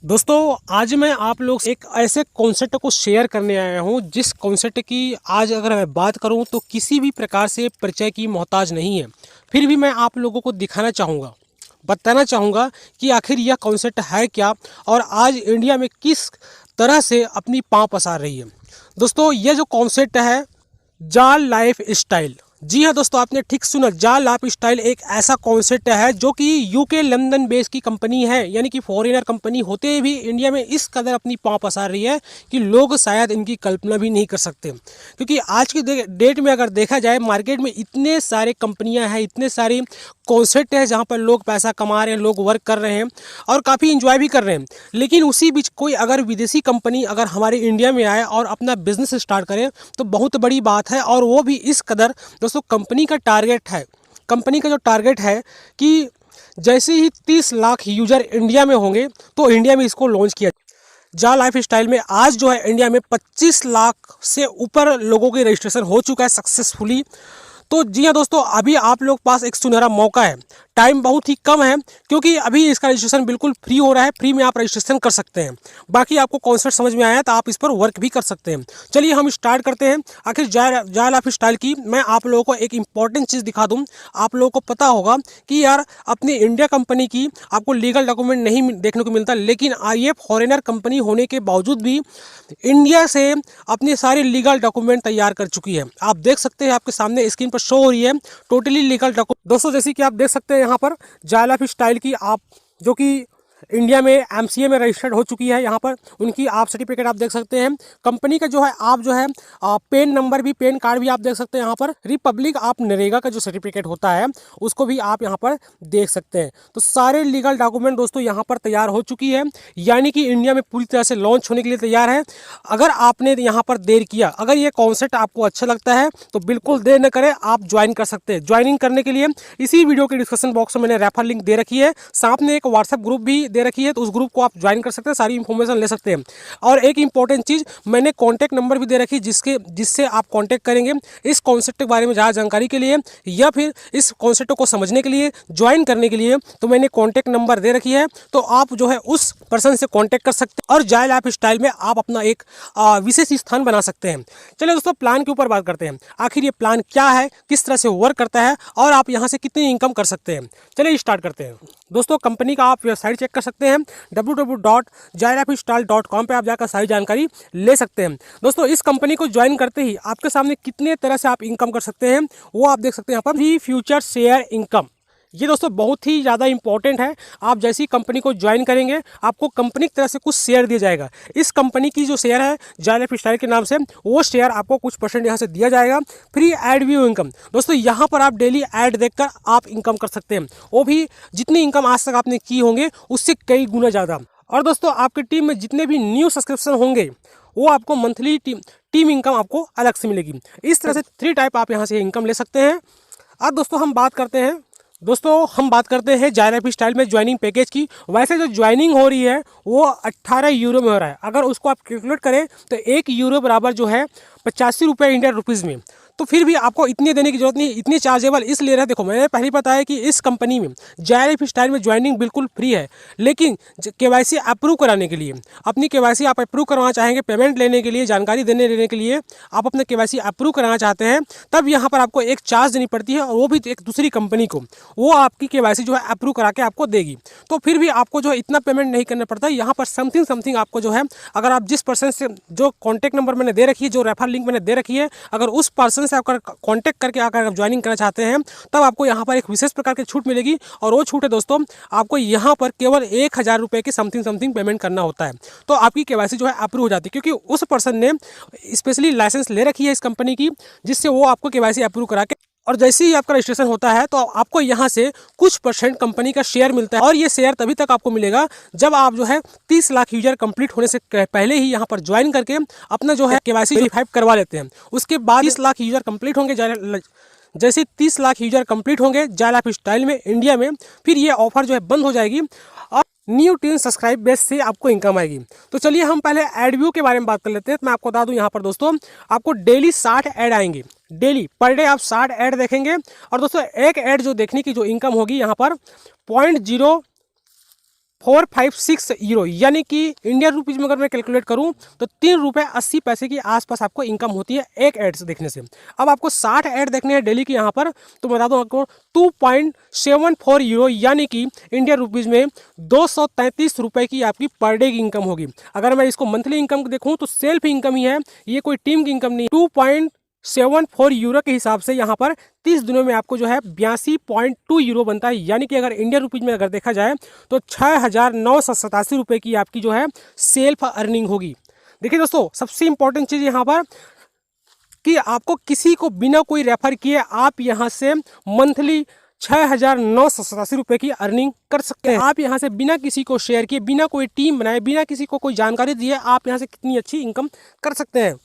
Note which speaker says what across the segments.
Speaker 1: दोस्तों आज मैं आप लोग से एक ऐसे कॉन्सेप्ट को शेयर करने आया हूं जिस कॉन्सेप्ट की आज अगर मैं बात करूं तो किसी भी प्रकार से परिचय की मोहताज नहीं है। फिर भी मैं आप लोगों को दिखाना चाहूँगा, बताना चाहूँगा कि आखिर यह कॉन्सेप्ट है क्या और आज इंडिया में किस तरह से अपनी पाँव पसार रही है। दोस्तों यह जो कॉन्सेप्ट है जाल लाइफ स्टाइल, जी हाँ दोस्तों, आपने ठीक सुना। जाल लाइफ स्टाइल एक ऐसा कॉन्सेप्ट है जो कि यूके लंदन बेस की कंपनी है, यानी कि फॉरेनर कंपनी होते भी इंडिया में इस कदर अपनी पाँव पसार रही है कि लोग शायद इनकी कल्पना भी नहीं कर सकते। क्योंकि आज की डेट में अगर देखा जाए मार्केट में इतने सारे कंपनियां हैं, इतने सारे कॉन्सेप्ट है जहाँ पर लोग पैसा कमा रहे हैं, लोग वर्क कर रहे हैं और काफ़ी इंजॉय भी कर रहे हैं। लेकिन उसी बीच कोई अगर विदेशी कंपनी अगर हमारे इंडिया में आए और अपना बिजनेस स्टार्ट करे तो बहुत बड़ी बात है। और वो भी इस कदर दोस्तों, कंपनी का टारगेट है, कंपनी का जो टारगेट है कि जैसे ही 30 लाख यूजर इंडिया में होंगे तो इंडिया में इसको लॉन्च किया। जा लाइफ स्टाइल में आज जो है इंडिया में 25 लाख से ऊपर लोगों की रजिस्ट्रेशन हो चुका है सक्सेसफुली। तो जी हाँ दोस्तों, अभी आप लोग पास एक सुनहरा मौका है, टाइम बहुत ही कम है क्योंकि अभी इसका रजिस्ट्रेशन बिल्कुल फ्री हो रहा है, फ्री में आप रजिस्ट्रेशन कर सकते हैं। बाकी आपको कॉन्सेप्ट समझ में आया तो आप इस पर वर्क भी कर सकते हैं। चलिए हम स्टार्ट करते हैं। आखिर जाय लाइफ स्टाइल की मैं आप लोगों को एक इंपॉर्टेंट चीज़ दिखा दूँ। आप लोगों को पता होगा कि यार अपनी इंडिया कंपनी की आपको लीगल डॉक्यूमेंट नहीं देखने को मिलता, लेकिन ये फॉरेनर कंपनी होने के बावजूद भी इंडिया से अपने सारे लीगल डॉक्यूमेंट तैयार कर चुकी है। आप देख सकते हैं, आपके सामने स्क्रीन पर शो हो रही है टोटली लीगल डॉक्यूमेंट। दोस्तों जैसे कि आप देख सकते हैं यहाँ पर जाय लाइफ स्टाइल की आप जो कि इंडिया में एमसीए में रजिस्टर्ड हो चुकी है, यहाँ पर उनकी आप सर्टिफिकेट आप देख सकते हैं। कंपनी का जो है आप जो है पेन नंबर भी, पेन कार्ड भी आप देख सकते हैं यहाँ पर। रिपब्लिक आप नरेगा का जो सर्टिफिकेट होता है उसको भी आप यहाँ पर देख सकते हैं। तो सारे लीगल डॉक्यूमेंट दोस्तों यहाँ पर तैयार हो चुकी है, यानी कि इंडिया में पूरी तरह से लॉन्च होने के लिए तैयार है। अगर आपने यहाँ पर देर किया, अगर ये कॉन्सेप्ट आपको अच्छा लगता है तो बिल्कुल देर न करें, आप ज्वाइन कर सकते हैं। ज्वाइनिंग करने के लिए इसी वीडियो के डिस्क्रिप्शन बॉक्स में मैंने रेफर लिंक दे रखी है, साथ में एक व्हाट्सएप ग्रुप भी दे रखी है, तो उस ग्रुप को आप ज्वाइन कर सकते हैं, सारी इंफॉर्मेशन ले सकते हैं। और एक इंपॉर्टेंट चीज़, मैंने कॉन्टैक्ट नंबर भी दे रखी है जिससे आप कॉन्टैक्ट करेंगे इस कॉन्सेप्ट के बारे में ज़्यादा जानकारी के लिए या फिर इस कॉन्सेप्ट को समझने के लिए, ज्वाइन करने के लिए। तो मैंने कॉन्टैक्ट नंबर दे रखी है, तो आप जो है उस पर्सन से कॉन्टैक्ट कर सकते हैं और जाय लाइफ स्टाइल में आप अपना एक विशेष स्थान बना सकते हैं। चलिए दोस्तों प्लान के ऊपर बात करते हैं। आखिर ये प्लान क्या है, किस तरह से वर्क करता है और आप यहाँ से कितनी इनकम कर सकते हैं। चलिए स्टार्ट करते हैं। दोस्तों कंपनी का आप वेबसाइट चेक कर सकते हैं, www.jaylifestyle.com पे आप जाकर सारी जानकारी ले सकते हैं। दोस्तों इस कंपनी को ज्वाइन करते ही आपके सामने कितने तरह से आप इनकम कर सकते हैं वो आप देख सकते हैं यहाँ पर। ही फ्यूचर शेयर इनकम, ये दोस्तों बहुत ही ज़्यादा इंपॉर्टेंट है। आप जैसी कंपनी को ज्वाइन करेंगे आपको कंपनी की तरफ से कुछ शेयर दिया जाएगा। इस कंपनी की जो शेयर है जाय लाइफ स्टाइल के नाम से, वो शेयर आपको कुछ परसेंट यहाँ से दिया जाएगा। फ्री एड व्यू इनकम, दोस्तों यहाँ पर आप डेली एड देखकर आप इनकम कर सकते हैं, वो भी जितनी इनकम आज तक आपने की होंगे उससे कई गुना ज़्यादा। और दोस्तों आपकी टीम में जितने भी न्यू सब्सक्रिप्शन होंगे वो आपको मंथली टीम इनकम आपको अलग से मिलेगी। इस तरह से 3 टाइप आप यहाँ से इनकम ले सकते हैं। अब दोस्तों हम बात करते हैं जाय लाइफ स्टाइल में ज्वाइनिंग पैकेज की। वैसे जो ज्वाइनिंग हो रही है वो 18 यूरो में हो रहा है। अगर उसको आप कैलकुलेट करें तो 1 यूरो बराबर जो है 85 रुपये इंडियन रुपीज़ में। तो फिर भी आपको इतने देने की जरूरत नहीं, इतनी चार्जेबल इसलिए रहा। देखो मैंने पहले बताया कि इस कंपनी में जाय लाइफ स्टाइल में ज्वाइनिंग बिल्कुल फ्री है, लेकिन केवाईसी अप्रूव कराने के लिए, अपनी केवाईसी आप अप्रूव करवाना चाहेंगे, पेमेंट लेने के लिए, जानकारी लेने के लिए आप अपने केवाईसी अप्रूव कराना चाहते हैं, तब यहाँ पर आपको एक चार्ज देनी पड़ती है और वो भी एक दूसरी कंपनी को। वो आपकी केवाईसी जो है अप्रूव करा के आपको देगी। तो फिर भी आपको जो है इतना पेमेंट नहीं करना पड़ता। यहाँ पर समथिंग आपको जो है, अगर आप जिस पर्सन से, जो कॉन्टैक्ट नंबर मैंने दे रखी है, जो रेफर लिंक मैंने दे रखी है, अगर उस पर्सन से आप कांटेक्ट करके अगर आप ज्वाइनिंग करना चाहते हैं तब आपको यहाँ पर एक विशेष प्रकार की छूट मिलेगी। और वो छूट है दोस्तों, आपको यहाँ पर केवल 1000 रुपये की समथिंग पेमेंट करना होता है, तो आपकी केवाईसी जो है अप्रूव हो जाती है। क्योंकि उस पर्सन ने स्पेशली लाइसेंस ले रखी है इस कंपनी की, जिससे वो आपको केवाईसी अप्रूव करा के, और जैसे ही आपका रजिस्ट्रेशन होता है तो आपको यहाँ से कुछ परसेंट कंपनी का शेयर मिलता है। और ये शेयर तभी तक आपको मिलेगा जब आप जो है 30 लाख यूजर कंप्लीट होने से पहले ही यहाँ पर ज्वाइन करके अपना जो है केवाईसी वेरीफाई करवा लेते हैं। उसके बाद 30 लाख यूजर कंप्लीट होंगे, जैसे 30 लाख यूजर कंप्लीट होंगे जाय लाइफ स्टाइल में इंडिया में, फिर ये ऑफर जो है बंद हो जाएगी और न्यू 10 सब्सक्राइब बेस से आपको इनकम आएगी। तो चलिए हम पहले एड व्यू के बारे में बात कर लेते हैं। तो मैं आपको बता दूं यहाँ पर दोस्तों आपको डेली 60 ऐड आएंगे, डेली पर डे आप 60 ऐड देखेंगे। और दोस्तों एक ऐड जो देखने की जो इनकम होगी यहाँ पर 456 यूरो, यानी कि इंडियन रुपीज़ में अगर मैं कैलकुलेट करूं तो 3 रुपये 80 पैसे के आसपास आपको इनकम होती है एक ऐड से देखने से। अब आपको 60 ऐड देखने हैं डेली की यहाँ पर, तो बता दूं आपको 2.74 यूरो, यानी कि इंडियन रुपीज़ में 233 रुपये की आपकी पर डे की इनकम होगी। अगर मैं इसको मंथली इनकम देखूँ तो सेल्फ इनकम ही है, ये कोई टीम की इनकम नहीं। 2.74 यूरो के हिसाब से यहाँ पर 30 दिनों में आपको जो है 82.2 यूरो बनता है, यानी कि अगर इंडियन रुपीज में अगर देखा जाए तो 6,987 रुपये की आपकी जो है सेल्फ अर्निंग होगी। देखिए दोस्तों, सबसे इंपॉर्टेंट चीज़ यहाँ पर कि आपको किसी को बिना कोई रेफर किए आप यहाँ से मंथली 6,987 रुपये की अर्निंग कर सकते हैं। आप यहाँ से बिना किसी को शेयर किए, बिना कोई टीम बनाए, बिना किसी को कोई जानकारी दिए आप यहाँ से कितनी अच्छी इनकम कर सकते हैं।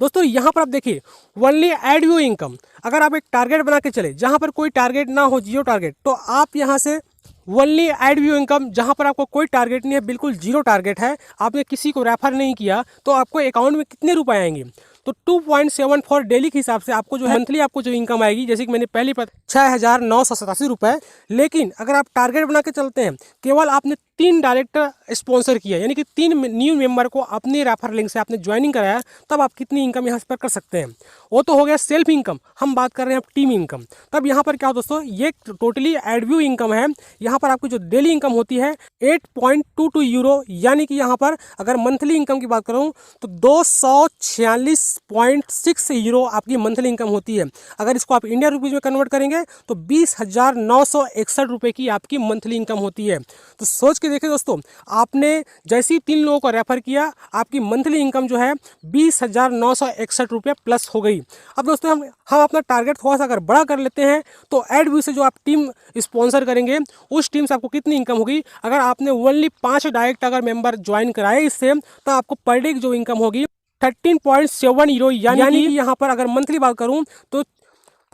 Speaker 1: दोस्तों यहाँ पर आप देखिए, ओनली एड व्यू इनकम, अगर आप एक टारगेट बना के चले जहाँ पर कोई टारगेट ना हो, जीरो टारगेट, तो आप यहाँ से ओनली एड व्यू इनकम, जहाँ पर आपको कोई टारगेट नहीं है, बिल्कुल जीरो टारगेट है, आपने किसी को रेफर नहीं किया, तो आपको अकाउंट में कितने रुपए आएंगे? तो 2.74 डेली के हिसाब से आपको जो है मंथली आपको जो इनकम आएगी, जैसे कि मैंने पहले 6,987 रुपये। लेकिन अगर आप टारगेट बना के चलते हैं, केवल आपने 3 डायरेक्टर स्पॉन्सर किया, यानी कि 3 न्यू मेंबर को अपने रेफर लिंक से आपने ज्वाइनिंग कराया, तब आप कितनी इनकम यहाँ पर कर सकते हैं। वो तो हो गया सेल्फ इनकम। हम बात कर रहे हैं अब टीम इनकम। तब यहाँ पर क्या हो दोस्तों, ये टोटली एडव्यू इनकम है। यहाँ पर आपकी जो डेली इनकम होती है 8.22 यूरो, यानी कि यहाँ पर अगर मंथली इनकम की बात करूँ तो 246.6 यूरो आपकी मंथली इनकम होती है। अगर इसको आप इंडियन रुपीज़ में कन्वर्ट करेंगे तो 20,961 रुपये की आपकी मंथली इनकम होती है। तो सोच के देखिए दोस्तों, आपने जैसे ही 3 लोगों को रेफर किया, आपकी मंथली इनकम जो है 20,961 रुपये प्लस हो गई। अब दोस्तों हम अपना टारगेट थोड़ा सा अगर बड़ा कर लेते हैं, तो एड व्यू से जो आप टीम स्पॉन्सर करेंगे, उस टीम से आपको कितनी इनकम होगी? अगर आपने ओनली 5 डायरेक्ट अगर मेंबर ज्वाइन कराए इससे, तो आपको पर डे की जो इनकम होगी 13.7 यूरो, यानी कि यहाँ पर अगर मंथली बात करूँ तो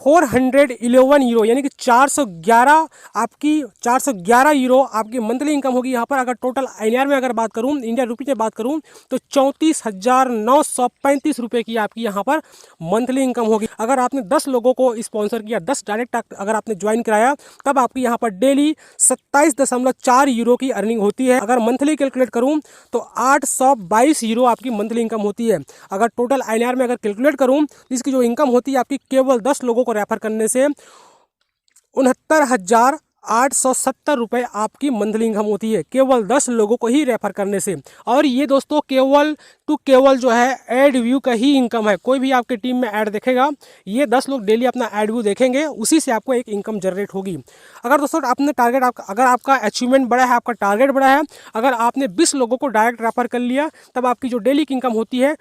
Speaker 1: 411 यूरो, यानी कि 411 यूरो आपकी मंथली इनकम होगी। यहाँ पर अगर टोटल INR में अगर बात करूँ, इंडिया रुपीज में बात करूँ, तो 34,935 रुपये की आपकी यहाँ पर मंथली इनकम होगी। अगर आपने 10 लोगों को स्पॉन्सर किया, 10 डायरेक्ट अगर आपने ज्वाइन कराया, तब आपकी यहाँ पर डेली 27.4 यूरो की अर्निंग होती है। अगर मंथली कैलकुलेट करूँ तो 822 यूरो आपकी मंथली इनकम होती है। अगर टोटल INR में अगर कैलकुलेट करूँ, इसकी जो इनकम होती है आपकी केवल 10 लोगों को रेफर करने से 69,870 रुपये आपकी मंथली इनकम होती है, केवल 10 लोगों को ही रेफर करने से। और ये दोस्तों केवल जो है एड व्यू का ही इनकम है। कोई भी आपके टीम में ऐड देखेगा, ये 10 लोग डेली अपना एड व्यू देखेंगे, उसी से आपको एक इनकम जनरेट होगी। अगर दोस्तों आपने टारगेट, अगर आपका अचीवमेंट बड़ा है, आपका टारगेट बड़ा है, अगर आपने 20 लोगों को डायरेक्ट रेफर कर लिया, तब आपकी जो डेली की इनकम होती है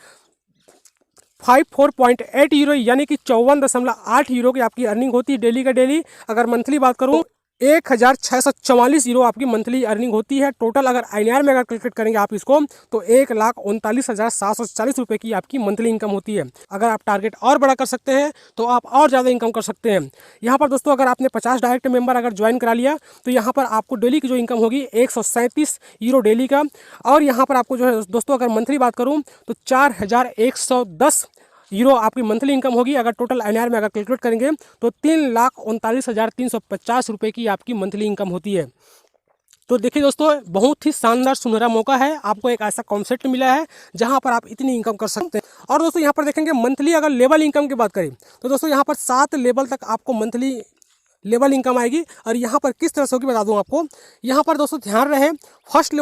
Speaker 1: 54.8 यूरो, यानी कि 54.8 यूरो की आपकी अर्निंग होती है डेली का डेली। अगर मंथली बात करूँ 1,644 यूरो आपकी मंथली अर्निंग होती है। टोटल अगर INR में अगर कैलकुलेट करेंगे आप इसको, तो 1,39,740 रुपये की आपकी मंथली इनकम होती है। अगर आप टारगेट और बड़ा कर सकते हैं तो आप और ज़्यादा इनकम कर सकते हैं। यहाँ पर दोस्तों अगर आपने 50 डायरेक्ट मेंबर अगर ज्वाइन करा लिया, तो यहाँ पर आपको डेली की जो इनकम होगी 137 यूरो डेली का। और यहाँ पर आपको जो है दोस्तों अगर मंथली बात करूँ तो 4,110 यूरो आपकी मंथली इनकम होगी। अगर टोटल INR में अगर कैलकुलेट करेंगे तो 3,39,350 रुपये की आपकी मंथली इनकम होती है। तो देखिए दोस्तों, बहुत ही शानदार सुनहरा मौका है, आपको एक ऐसा कॉन्सेप्ट मिला है जहां पर आप इतनी इनकम कर सकते हैं। और दोस्तों यहाँ पर देखेंगे मंथली अगर लेवल इनकम की बात करें, तो दोस्तों यहाँ पर 7 लेवल तक आपको मंथली लेवल इनकम आएगी। और यहाँ पर किस तरह से होगी बता दूं आपको। यहाँ पर दोस्तों ध्यान रहे, फर्स्ट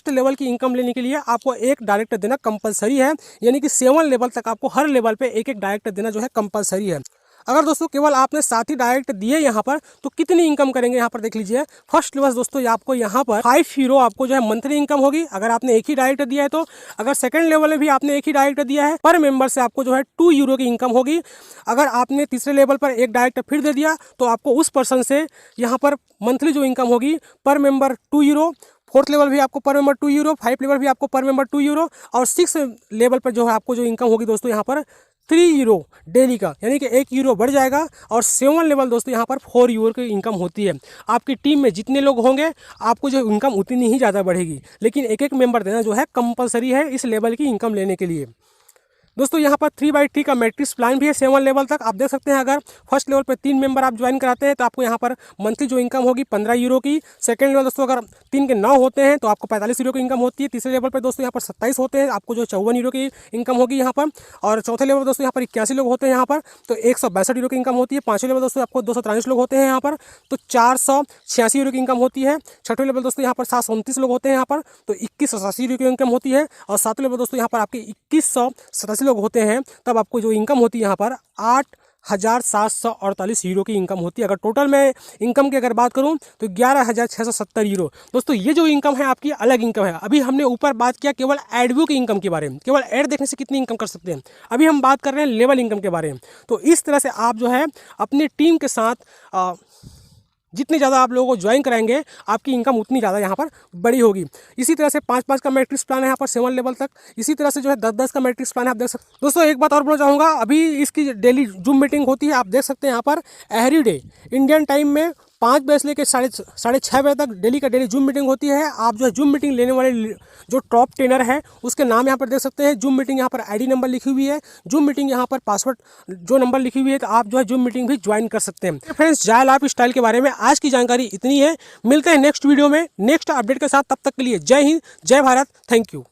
Speaker 1: लेवल की इनकम लेने के लिए आपको एक डायरेक्ट देना कंपलसरी है, यानी कि 7 लेवल तक आपको हर लेवल पे एक डायरेक्ट देना जो है कंपलसरी है। अगर दोस्तों केवल आपने 7 ही डायरेक्ट दिए यहाँ पर, तो कितनी इनकम करेंगे यहाँ पर देख लीजिए। फर्स्ट लेवल दोस्तों आपको यहाँ पर 5 यूरो आपको जो है मंथली इनकम होगी, अगर आपने एक ही डायरेक्ट दिया है तो। अगर सेकंड लेवल में भी आपने एक ही डायरेक्ट दिया है, पर मेंबर से आपको जो है 2 यूरो की इनकम होगी। अगर आपने तीसरे लेवल पर एक डायरेक्ट फिर दे दिया, तो आपको उस पर्सन से यहाँ पर मंथली जो इनकम होगी पर मेंबर 2 यूरो। 4th लेवल भी आपको पर मेंबर 2 यूरो, 5 लेवल भी आपको पर मेंबर 2 यूरो, और 6 लेवल पर जो है आपको जो इनकम होगी दोस्तों यहाँ पर 3 यूरो डेली का, यानी कि 1 यूरो बढ़ जाएगा। और 7 लेवल दोस्तों यहाँ पर 4 यूरो की इनकम होती है। आपकी टीम में जितने लोग होंगे आपको जो इनकम उतनी ही ज़्यादा बढ़ेगी, लेकिन एक मेंबर देना जो है कंपलसरी है इस लेवल की इनकम लेने के लिए। दोस्तों यहाँ पर 3/3 का मैट्रिक्स प्लान भी है 7 लेवल तक। आप देख सकते हैं अगर फर्स्ट लेवल पे 3 मेंबर आप ज्वाइन कराते हैं तो आपको यहाँ पर मंथली जो इनकम होगी 15 यूरो की। सेकंड लेवल दोस्तों अगर 3 के 9 होते हैं तो आपको 45 यूरो की इनकम होती है। तीसरे लेवल पर दोस्तों यहाँ पर 27 होते हैं, आपको जो 54 यूरो की इनकम होगी यहाँ पर। और चौथे लेवल दोस्तों यहाँ पर 81 लोग होते हैं यहाँ पर, तो 162 यूरो की इनकम होती है। पाँचवें लेवल दोस्तों आपको 243 लोग होते हैं यहाँ पर, तो 486 यूरो की इनकम होती है। छठवें लेवल दोस्तों यहाँ पर 729 लोग होते हैं यहाँ पर, तो 2180 यूरो की इनकम होती है। और सातवें लेवल दोस्तों यहाँ पर आपके 2187 लोग होते हैं, तब आपको जो इनकम होती है यहाँ पर 8,748 यूरो की इनकम होती है। अगर टोटल मैं इनकम की अगर बात करूं तो 11,670 यूरो। दोस्तों ये जो इनकम है आपकी अलग इनकम है। अभी हमने ऊपर बात किया केवल एडव्यू की इनकम के बारे में, केवल ऐड देखने से कितनी इनकम कर सकते हैं। अभी हम बात कर रहे हैं लेवल इनकम के बारे में। तो इस तरह से आप जो है अपनी टीम के साथ जितने ज़्यादा आप लोगों को ज्वाइन कराएंगे आपकी इनकम उतनी ज़्यादा यहाँ पर बड़ी होगी। इसी तरह से 5-5 का मैट्रिक्स प्लान है यहाँ पर 7 लेवल तक। इसी तरह से जो है 10-10 का मैट्रिक्स प्लान है, आप देख सकते हैं। दोस्तों एक बात और बोलना चाहूँगा, अभी इसकी डेली जूम मीटिंग होती है, आप देख सकते हैं यहाँ पर एवरी डे इंडियन टाइम में 5 बजे से लेकर साढ़े 6 बजे तक डेली का डेली जूम मीटिंग होती है। आप जो है जूम मीटिंग लेने वाले जो टॉप ट्रेनर है उसके नाम यहाँ पर देख सकते हैं। जूम मीटिंग यहाँ पर आईडी नंबर लिखी हुई है, जूम मीटिंग यहाँ पर पासवर्ड जो नंबर लिखी हुई है, तो आप जो है जूम मीटिंग भी ज्वाइन कर सकते हैं। फ्रेंड्स जायल लाइफ स्टाइल के बारे में आज की जानकारी इतनी है। मिलते हैं नेक्स्ट वीडियो में नेक्स्ट अपडेट के साथ, तब तक के लिए जय हिंद, जय भारत, थैंक यू।